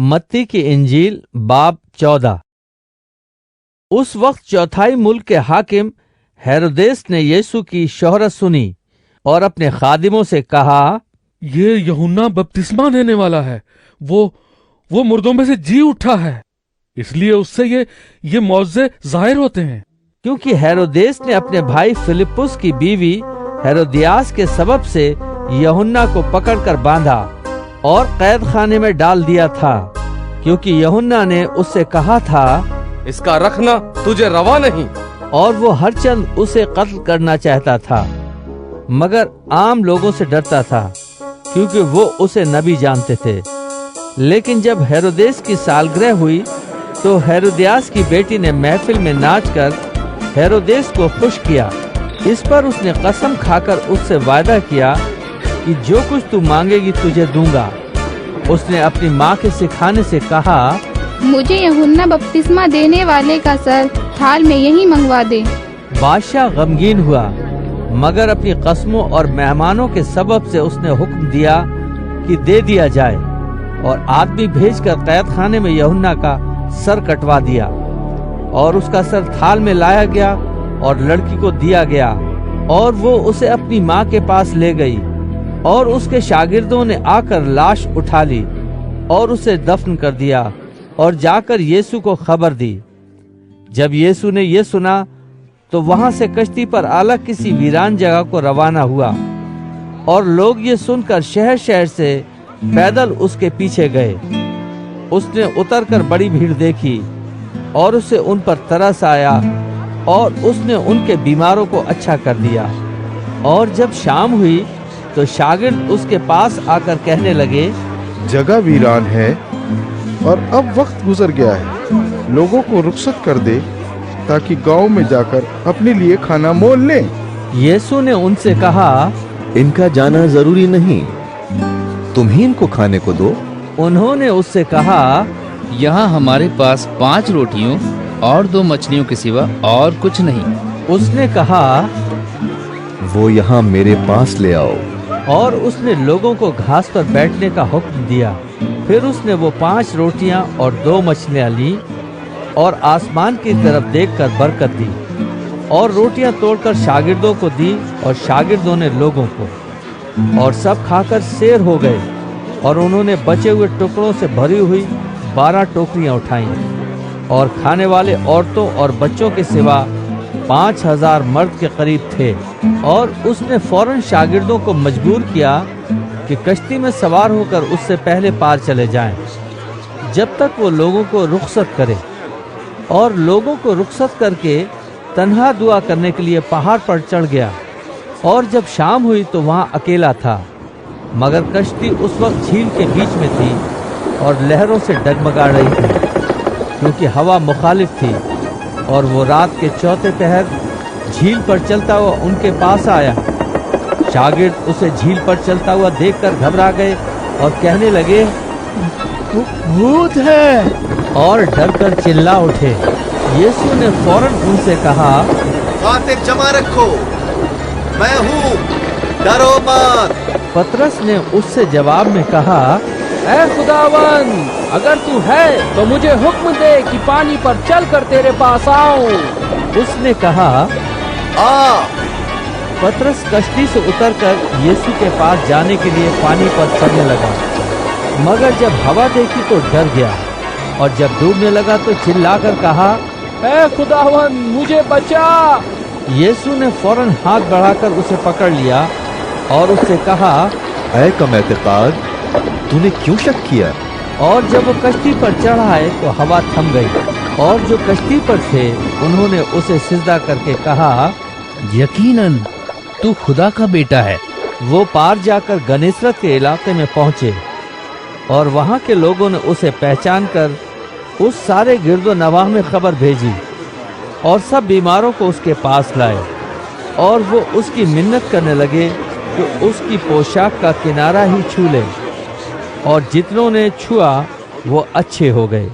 मत्ती की इंजील बाब 14। उस वक्त चौथाई मुल्क के हाकिम हेरोदेस ने यीशु की शोहरत सुनी और अपने खादिमों से कहा, ये यूहन्ना बपतिस्मा देने वाला है, वो मुर्दों में से जी उठा है, इसलिए उससे ये मौजे जाहिर होते हैं। क्योंकि हेरोदेस ने अपने भाई फिलिपुस की बीवी हेरोदियास के सबब से यूहन्ना को पकड़कर बांधा और कैद खाने में डाल दिया था, क्योंकि यूहन्ना ने उससे कहा था, इसका रखना तुझे रवा नहीं। और वो हर चंद उसे कत्ल करना चाहता था, मगर आम लोगों से डरता था, क्योंकि वो उसे नबी जानते थे। लेकिन जब हेरोदेस की सालगिरह हुई तो हेरोदियास की बेटी ने महफिल में नाचकर हेरोदेस को खुश किया। इस पर उसने कसम खाकर उससे वादा किया कि जो कुछ तू मांगेगी तुझे दूंगा। उसने अपनी माँ के सिखाने से कहा, मुझे यूहन्ना बपतिस्मा देने वाले का सर थाल में यहीं मंगवा दे। बादशाह गमगीन हुआ, मगर अपनी कस्मों और मेहमानों के सबब से उसने हुक्म दिया कि दे दिया जाए, और आदमी भेजकर कैद खाने में यूहन्ना का सर कटवा दिया। और उसका सर थाल में लाया गया और लड़की को दिया गया, और वो उसे अपनी माँ के पास ले गई। और उसके शागिर्दों ने आकर लाश उठा ली और उसे दफन कर दिया और जाकर यीशु को खबर दी। जब यीशु ने ये सुना तो वहां से कश्ती पर अलग किसी वीरान जगह को रवाना हुआ, और लोग ये सुनकर शहर शहर से पैदल उसके पीछे गए। उसने उतरकर बड़ी भीड़ देखी और उसे उन पर तरस आया, और उसने उनके बीमारों को अच्छा कर दिया। और जब शाम हुई तो शागिर्द उसके पास आकर कहने लगे, जगह वीरान है और अब वक्त गुजर गया है, लोगों को रुखसत कर दे ताकि गांव में जाकर अपने लिए खाना मोल लें। यीशु ने उनसे कहा, इनका जाना जरूरी नहीं, तुम ही इनको खाने को दो। उन्होंने उससे कहा, यहाँ हमारे पास 5 रोटियों और 2 मछलियों के सिवा और कुछ नहीं। उसने कहा, वो यहाँ मेरे पास ले आओ। और उसने लोगों को घास पर बैठने का हुक्म दिया। फिर उसने वो 5 रोटियां और 2 मछलियां ली और आसमान की तरफ देखकर बरकत दी, और रोटियां तोड़कर शागिर्दों को दी, और शागिर्दों ने लोगों को। और सब खाकर सेर हो गए, और उन्होंने बचे हुए टुकड़ों से भरी हुई 12 टोकरियां उठाईं। और खाने वाले औरतों और बच्चों के सिवा 5000 मर्द के करीब थे। और उसने फौरन शागिर्दों को मजबूर किया कि कश्ती में सवार होकर उससे पहले पार चले जाएं, जब तक वो लोगों को रुखसत करे। और लोगों को रुखसत करके तन्हा दुआ करने के लिए पहाड़ पर चढ़ गया। और जब शाम हुई तो वहाँ अकेला था, मगर कश्ती उस वक्त झील के बीच में थी और लहरों से डगमगा रही थी, क्योंकि हवा मुखालिफ थी। और वो रात के चौथे पहर झील पर चलता हुआ उनके पास आया। शागिर्द उसे झील पर चलता हुआ देखकर घबरा गए और कहने लगे, भूत है, और डरकर चिल्ला उठे। यीशु ने फौरन उनसे कहा, खातिर जमा रखो, मैं हूँ, डरो मत। पतरस ने उससे जवाब में कहा, ऐ खुदावन, अगर तू है तो मुझे हुक्म दे कि पानी पर चलकर तेरे पास आऊं। उसने कहा, आ। पतरस कश्ती से उतरकर यीशु के पास जाने के लिए पानी पर चलने लगा, मगर जब हवा देखी तो डर गया, और जब डूबने लगा तो चिल्लाकर कहा, ऐ खुदावन, मुझे बचा। यीशु ने फौरन हाथ बढ़ाकर उसे पकड़ लिया और उससे कहा, ऐ कम एतकाद, तूने क्यों शक किया? और जब वो कश्ती पर चढ़ाए तो हवा थम गई, और जो कश्ती पर थे उन्होंने उसे सिजदा करके कहा, यकीनन तू खुदा का बेटा है। वो पार जाकर गनेसरत के इलाके में पहुंचे, और वहां के लोगों ने उसे पहचान कर उस सारे गिरदो नवाह में खबर भेजी, और सब बीमारों को उसके पास लाए। और वो उसकी मिन्नत करने लगे कि उसकी पोशाक का किनारा ही छू ले, और जितनों ने छुआ वो अच्छे हो गए।